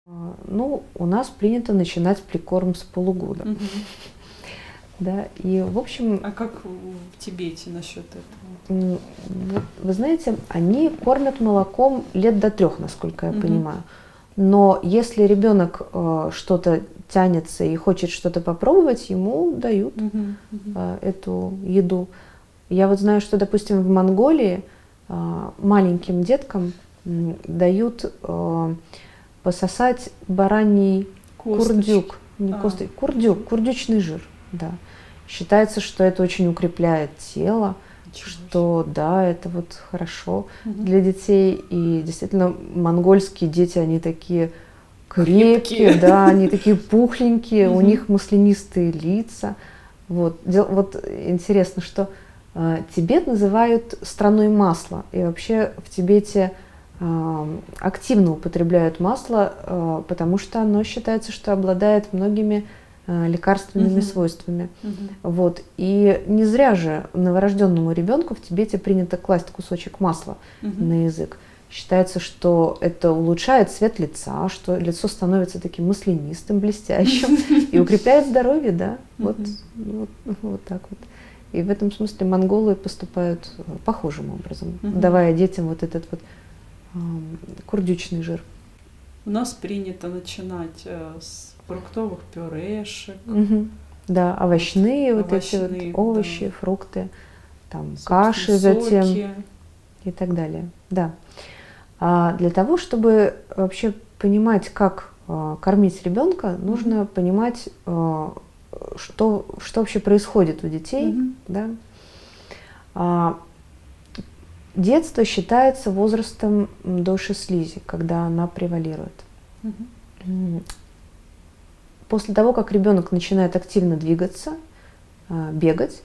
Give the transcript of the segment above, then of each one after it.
Ну, у нас принято начинать прикорм с полугода. Мгм. Да, и, в общем, А как в Тибете насчет этого? вот вы знаете, они кормят молоком лет до 3, насколько я Мгм. понимаю. Но если ребенок что-то тянется и хочет что-то попробовать, ему дают Мгм. Мгм. эту еду. Я вот знаю, что, допустим, в Монголии маленьким деткам дают пососать бараний Косточки. курдюк, не А, курдюк, курдючный жир, да. Считается, что это очень укрепляет тело, ничего что да, это вот хорошо Мгм. для детей. И действительно, монгольские дети, они такие крепкие, Крепкие. да, они такие пухленькие, у Мгм. них маслянистые лица. Вот, вот интересно, что Тибет называют страной масла. И вообще в Тибете активно употребляют масло, потому что оно считается, что обладает многими лекарственными Мгм. свойствами. Мгм. Вот. И не зря же новорожденному ребенку в Тибете принято класть кусочек масла Мгм. на язык. Считается, что это улучшает цвет лица, что лицо становится таким маслянистым, блестящим и укрепляет здоровье, да. Вот, Мгм. вот так вот. И в этом смысле монголы поступают похожим образом, Мгм. давая детям вот этот вот курдючный жир. У нас принято начинать с фруктовых пюрешек, Мгм. Да, овощные вот эти вот овощных, овощи, да, фрукты, там собственно, каши затем соки. и так далее. Да. А для того, чтобы вообще понимать, как кормить ребенка, нужно понимать, что вообще происходит у детей. Мгм. Да? А, Детство считается возрастом доши слизи, когда она превалирует. Мгм. После того, как ребенок начинает активно двигаться, бегать,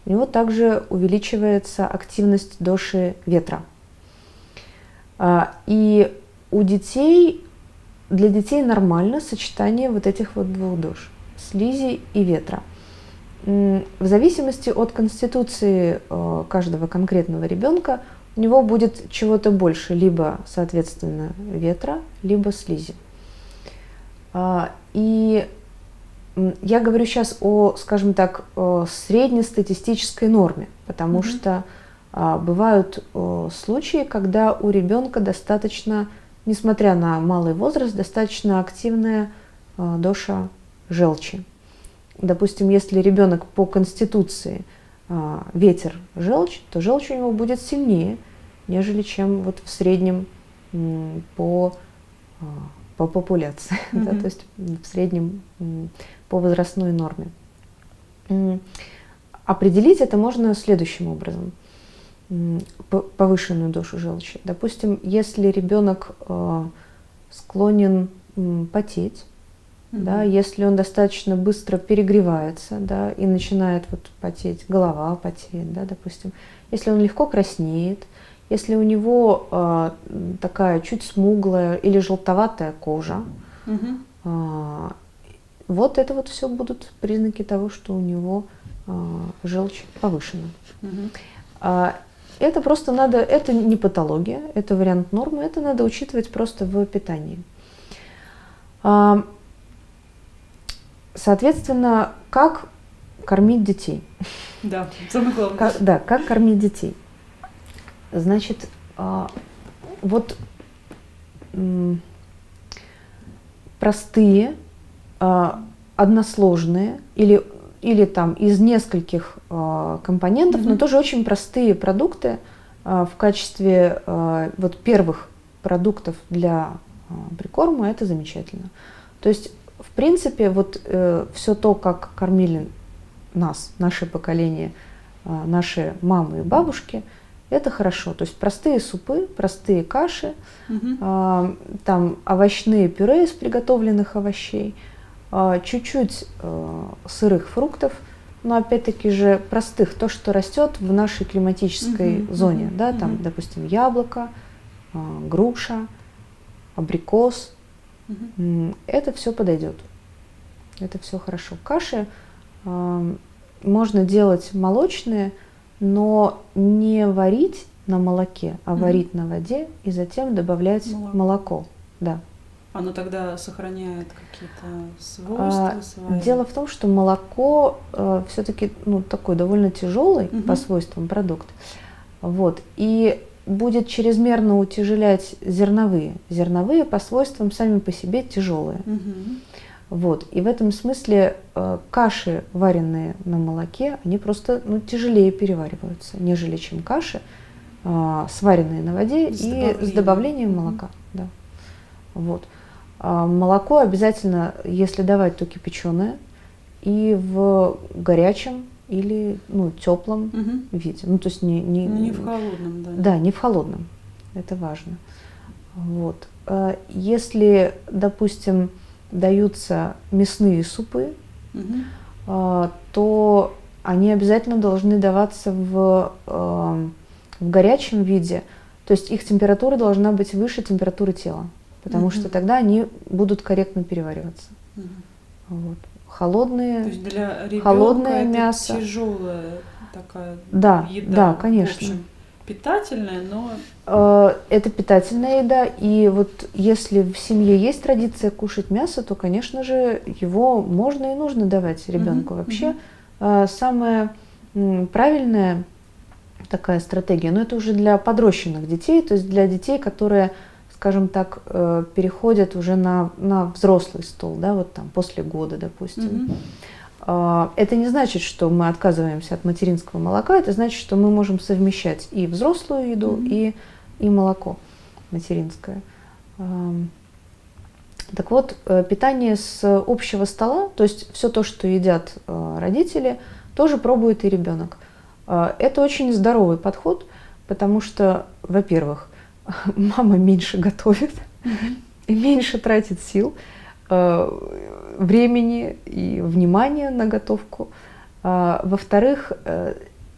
у него также увеличивается активность доши ветра. И у детей, для детей нормально сочетание вот этих вот двух дош – слизи и ветра. В зависимости от конституции каждого конкретного ребенка у него будет чего-то больше, либо, соответственно, ветра, либо слизи. И я говорю сейчас о, скажем так, среднестатистической норме, потому Мгм. что бывают случаи, когда у ребенка достаточно, несмотря на малый возраст, достаточно активная доша желчи. Допустим, если ребенок по конституции ветер желчь, то желчь у него будет сильнее, нежели чем вот в среднем по популяции, да, то есть в среднем по возрастной норме. Определить это можно следующим образом. Повышенную дошу желчи. Допустим, если ребенок склонен потеть, да, если он достаточно быстро перегревается, да, и начинает вот потеть, голова потеет, да, допустим, если он легко краснеет, если у него такая чуть смуглая или желтоватая кожа, Мгм. вот это вот все будут признаки того, что у него желчь повышена. Мгм. Это просто надо, это не патология, это вариант нормы, это надо учитывать просто в питании. Соответственно, как кормить детей? Да, самое главное. Да, как кормить детей? Значит, вот простые, односложные или там из нескольких компонентов, но тоже очень простые продукты в качестве вот первых продуктов для прикорма, это замечательно. То есть, в принципе, вот все то, как кормили нас, наше поколение, наши мамы и бабушки, это хорошо. То есть простые супы, простые каши, там овощные пюре из приготовленных овощей, чуть-чуть сырых фруктов, но опять-таки же простых, то, что растет в нашей климатической зоне, да, там, допустим, яблоко, груша, абрикос, это все подойдет, это все хорошо. Каши можно делать молочные, но не варить на молоке, а варить на воде и затем добавлять молоко. Да. Оно тогда сохраняет какие-то свойства свои? Дело в том, что молоко все-таки такой довольно тяжелый по свойствам продукт. Вот, и будет чрезмерно утяжелять зерновые. Зерновые по свойствам сами по себе тяжелые. Вот, и в этом смысле каши, вареные на молоке, они просто тяжелее перевариваются, нежели чем каши, сваренные на воде с добавлением молока. Да. Вот. Молоко обязательно, если давать, то кипяченое и в горячем или теплом виде. То есть не в холодном, да. Да, не в холодном. Это важно. Вот. Если, допустим, даются мясные супы, то они обязательно должны даваться в горячем виде. То есть их температура должна быть выше температуры тела, потому что тогда они будут корректно перевариваться. Вот. Холодное мясо. Тяжелая такая еда. Да, конечно. В общем, питательная, но... Это питательная еда, и вот если в семье есть традиция кушать мясо, то, конечно же, его можно и нужно давать ребенку. Вообще самая правильная такая стратегия, но это уже для подрощенных детей, то есть для детей, которые, скажем так, переходят уже на взрослый стол, да, вот там после года, допустим. Это не значит, что мы отказываемся от материнского молока, это значит, что мы можем совмещать и взрослую еду, и молоко материнское. Так вот, питание с общего стола, то есть все то, что едят родители, тоже пробует и ребенок. Это очень здоровый подход, потому что, во-первых, мама меньше готовит и меньше тратит сил, времени и внимания на готовку. Во-вторых,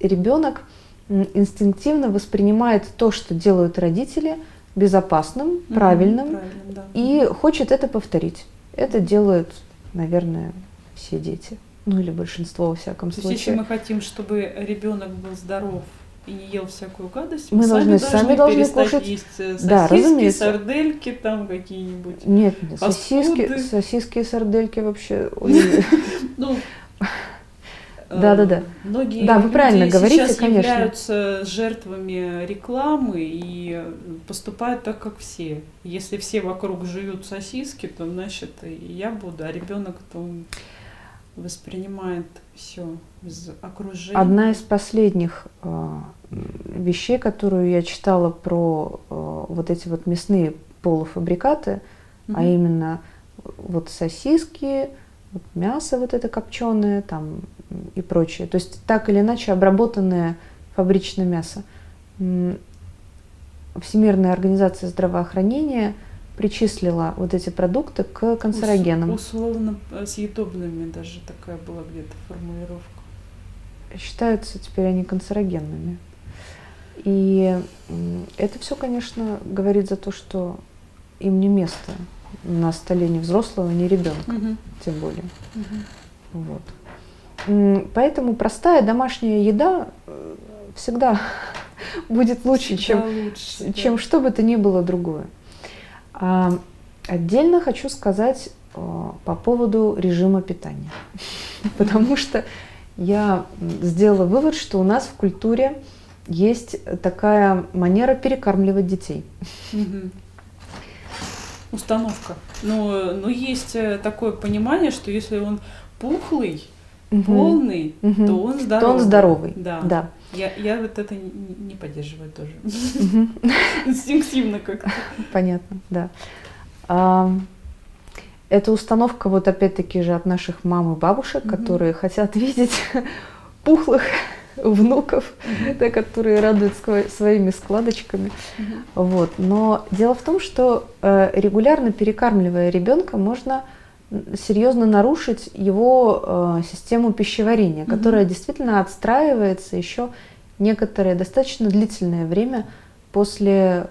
ребенок инстинктивно воспринимает то, что делают родители, безопасным, правильным, да. И хочет это повторить. Это делают, наверное, все дети, или большинство во всяком случае. То есть, если мы хотим, чтобы ребенок был здоров и не ел всякую гадость, мы сами должны перестать кушать есть сосиски, да, сардельки там какие-нибудь. Нет, сосиски и сардельки вообще. Да. Многие да, вы правильно говорите, сейчас конечно. являются жертвами рекламы и поступают так, как все. Если все вокруг жуют сосиски, то значит и я буду, а ребенок то воспринимает все из окружения. Одна из последних вещей, которую я читала про вот эти вот мясные полуфабрикаты, а именно вот сосиски, вот мясо вот это копченое там и прочее. То есть так или иначе обработанное фабричное мясо. Всемирная организация здравоохранения причислила вот эти продукты к канцерогенам. Условно съедобными даже такая была где-то формулировка. Считаются теперь они канцерогенными. И это все, конечно, говорит за то, что им не место на столе ни взрослого, ни ребенка, тем более. Вот. Поэтому простая домашняя еда всегда будет лучше, чем что бы то ни было другое. Отдельно хочу сказать по поводу режима питания, потому что я сделала вывод, что у нас в культуре есть такая манера перекармливать детей. Установка. Но есть такое понимание, что если он пухлый, полный, то он здоровый. То он здоровый. Да. Я вот это не поддерживаю тоже. Инстинктивно как-то. Понятно, да. Это установка вот опять-таки же от наших мам и бабушек, которые хотят видеть пухлых внуков, которые радуют своими складочками. Вот. Но дело в том, что регулярно перекармливая ребенка, можно серьезно нарушить его систему пищеварения, которая действительно отстраивается еще некоторое достаточно длительное время после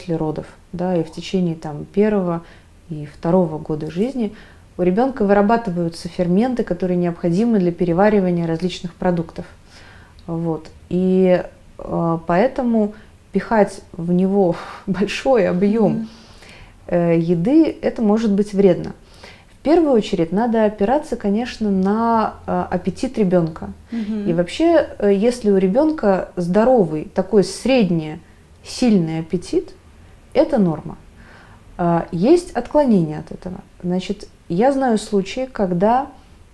родов, да, и в течение там, 1-го и 2-го года жизни у ребенка вырабатываются ферменты, которые необходимы для переваривания различных продуктов. Вот. И поэтому пихать в него большой объем еды, это может быть вредно. В первую очередь надо опираться, конечно, на аппетит ребенка. И вообще, если у ребенка здоровый, такой средний, сильный аппетит, это норма. Есть отклонения от этого. Значит, я знаю случаи, когда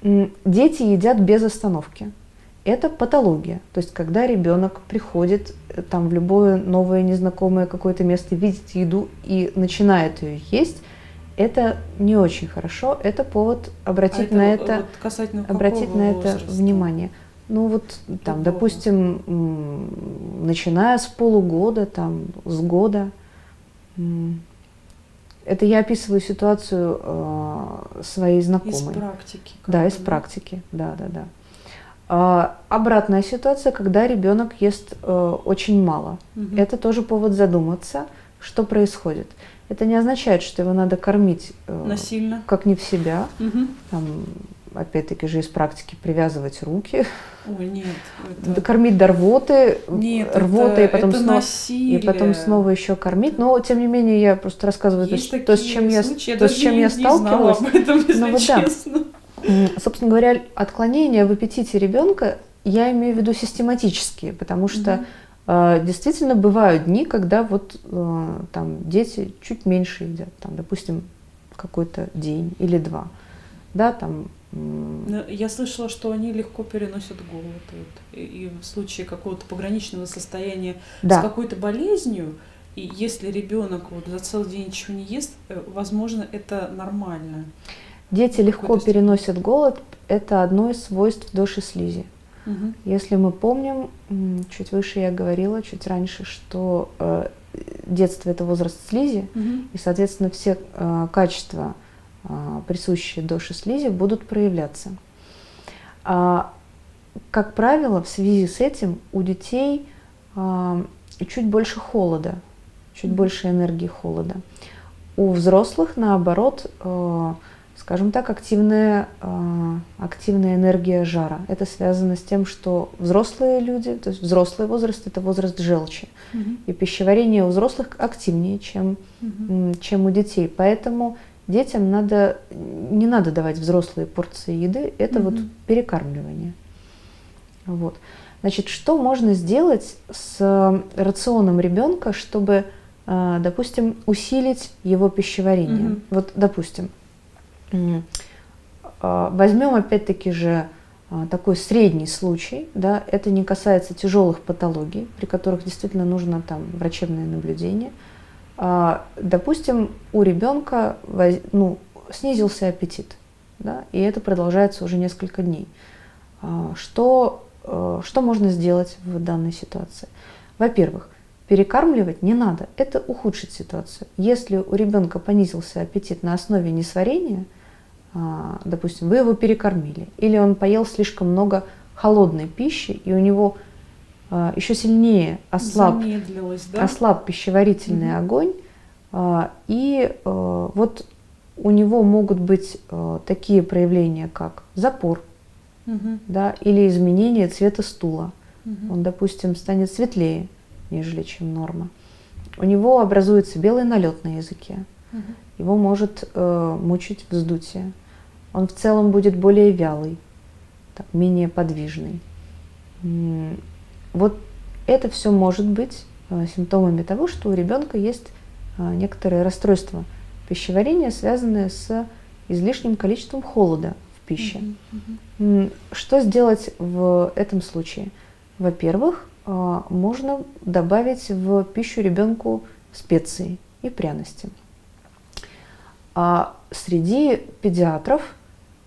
дети едят без остановки. Это патология. То есть, когда ребенок приходит там, в любое новое незнакомое какое-то место, видит еду и начинает ее есть, это не очень хорошо. Это повод обратить на это, вот обратить на это внимание. Ну вот там, допустим, начиная с полугода, там, с года. Это я описываю ситуацию своей знакомой. Из практики. Да, из практики. Да. Обратная ситуация, когда ребенок ест очень мало. Это тоже повод задуматься, что происходит. Это не означает, что его надо кормить насильно, как не в себя. Там, опять-таки же из практики привязывать руки. Ой, нет. Кормить до рвоты, нет, рвота, это, и потом снова еще кормить. Но тем не менее я просто рассказываю то, с чем я сталкивалась. Об этом, если честно. Собственно говоря, отклонения в аппетите ребенка я имею в виду систематические, потому что действительно бывают дни, когда вот там дети чуть меньше едят, там, допустим, какой-то день или два, да, там. Я слышала, что они легко переносят голод, и в случае какого-то пограничного состояния с какой-то болезнью, и если ребенок вот за целый день ничего не ест, возможно, это нормально. Дети легко переносят голод, это одно из свойств доши слизи. Если мы помним, чуть выше я говорила, чуть раньше, что детство – это возраст слизи, и, соответственно, все качества, присущие доши слизи, будут проявляться. Как правило, в связи с этим у детей чуть больше холода, чуть больше энергии холода. У взрослых, наоборот, скажем так, активная энергия жара. Это связано с тем, что взрослые люди, то есть взрослый возраст – это возраст желчи. И пищеварение у взрослых активнее, чем у детей. Поэтому детям не надо давать взрослые порции еды, это вот перекармливание. Вот. Значит, что можно сделать с рационом ребенка, чтобы, допустим, усилить его пищеварение? Вот, допустим, возьмем опять-таки же такой средний случай, да, это не касается тяжелых патологий, при которых действительно нужно там врачебное наблюдение. Допустим, у ребенка снизился аппетит, да, и это продолжается уже несколько дней. Что можно сделать в данной ситуации? Во-первых, перекармливать не надо, это ухудшит ситуацию. Если у ребенка понизился аппетит на основе несварения, допустим, вы его перекормили, или он поел слишком много холодной пищи, и у него еще сильнее ослаб пищеварительный огонь, и вот у него могут быть такие проявления, как запор, да, или изменение цвета стула. Он, допустим, станет светлее, нежели чем норма. У него образуется белый налет на языке. Его может мучить вздутие. Он в целом будет более вялый, так, менее подвижный. Вот это все может быть симптомами того, что у ребенка есть некоторые расстройства пищеварения, связанные с излишним количеством холода в пище. Что сделать в этом случае? Во-первых, можно добавить в пищу ребенку специи и пряности. Среди педиатров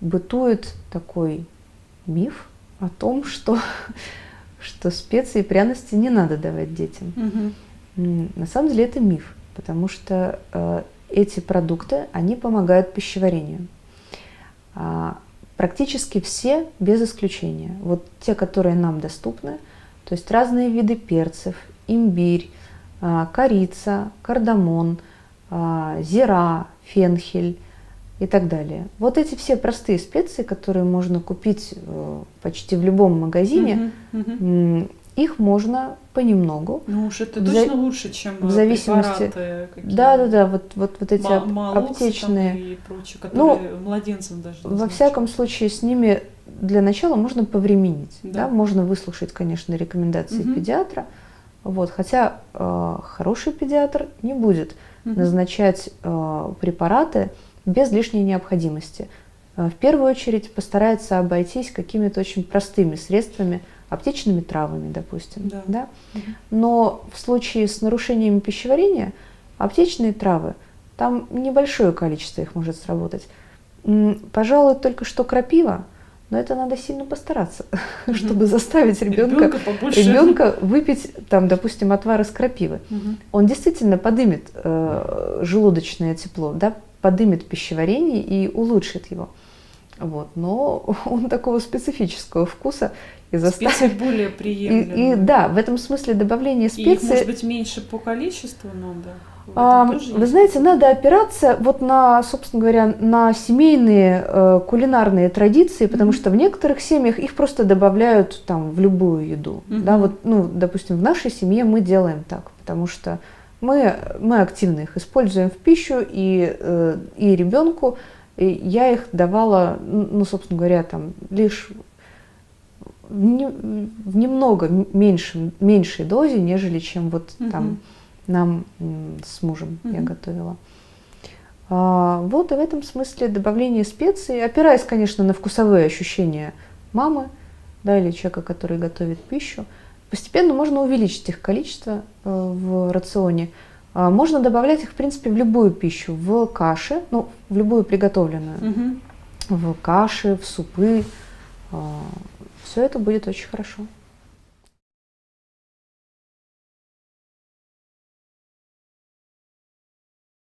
бытует такой миф о том, что специи и пряности не надо давать детям. На самом деле это миф, потому что эти продукты, они помогают пищеварению. Практически все, без исключения. Вот те, которые нам доступны, то есть разные виды перцев, имбирь, корица, кардамон, зира, фенхель и так далее. Вот эти все простые специи, которые можно купить почти в любом магазине, их можно понемногу. Ну уж это В точно лучше, чем в зависимости. препараты Да, вот эти Малокс аптечные. там и прочее, которые младенцам даже Во назначают. всяком случае, с ними для начала можно повременить. Да. Да? Можно выслушать, конечно, рекомендации педиатра. Вот, хотя хороший педиатр не будет назначать препараты без лишней необходимости. В первую очередь постарается обойтись какими-то очень простыми средствами, аптечными травами, допустим. Да. Да? Но в случае с нарушениями пищеварения аптечные травы, там небольшое количество их может сработать. Пожалуй, только что крапива, но это надо сильно постараться, чтобы заставить ребенка выпить, там, допустим, отвар из крапивы. Он действительно подымет желудочное тепло, да, подымет пищеварение и улучшит его. Вот. Но он такого специфического вкуса и заставит... Специи более приемлемые. И да, в этом смысле добавление специй... И их, может быть, меньше по количеству надо? Вы знаете, надо опираться вот на, собственно говоря, на семейные кулинарные традиции, потому что в некоторых семьях их просто добавляют там в любую еду. Да, вот, ну, допустим, в нашей семье мы делаем так, потому что мы активно их используем в пищу, и ребенку я их давала, ну, собственно говоря, там лишь в немного меньшей дозе, нежели чем вот там нам с мужем я готовила. Вот и в этом смысле добавление специй, опираясь, конечно, на вкусовые ощущения мамы, да, или человека, который готовит пищу, постепенно можно увеличить их количество в рационе. Можно добавлять их, в принципе, в любую пищу, в каши, ну, в любую приготовленную, в каши, в супы. Все это будет очень хорошо.